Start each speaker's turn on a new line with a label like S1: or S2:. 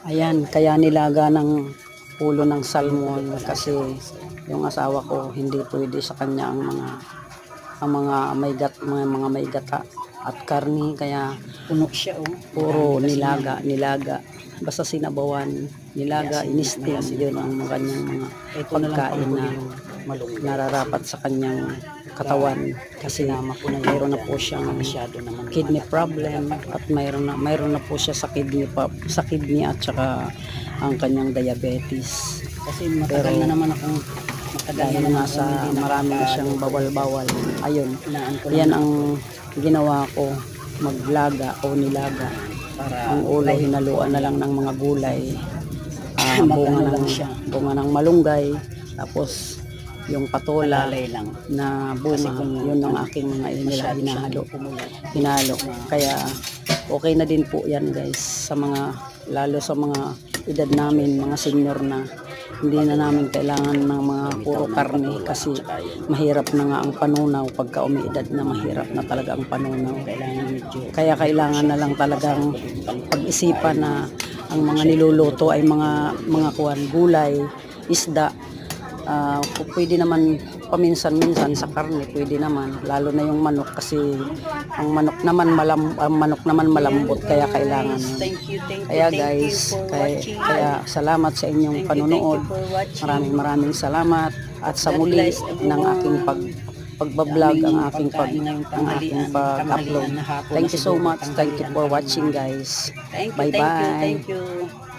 S1: Ayan, kaya nilaga ng ulo ng salmon kasi yung asawa ko hindi pwede sa kanya ang mga mga may gata at karni, kaya
S2: Puno siya, oh.
S1: puro
S2: Kasi
S1: nilaga. Basta sinabawan, nilaga, inistim, yun ang kanyang mga
S2: ito na lang
S1: pagkain na
S2: malunggay.
S1: nararapat sa kanyang katawan kasi mayroon na po siyang kidney problem at mayroon na po siya sa kidney at saka ang kanyang diabetes.
S2: Kasi matagal na naman akong
S1: Dahil nga sa marami na siyang bawal-bawal, ayun, yan ang ginawa ko, maglaga o nilaga. Ang ulo hinaluan na lang ng mga gulay, bunga ng malunggay, tapos yung patola na bunga, yun ang aking mga hinalo. Kaya okay na din po yan guys, lalo sa mga edad namin, mga senior na. Hindi na namin kailangan ng mga puro karne kasi mahirap na nga ang panunaw. Pagka umiidad na, mahirap na talaga ang panunaw. Kaya kailangan na lang talagang pag-isipan na ang mga niluluto ay mga gulay, isda. Pwede naman paminsan-minsan sa karne, pwede naman, lalo na yung manok kasi ang manok naman malambot, kaya kailangan. Kaya guys, kaya salamat sa inyong panunood. Maraming salamat at sa muli ng aking pagbablog, ang aking pag-upload. Thank you so much. Thank you for watching guys. Bye bye.
S2: Thank you.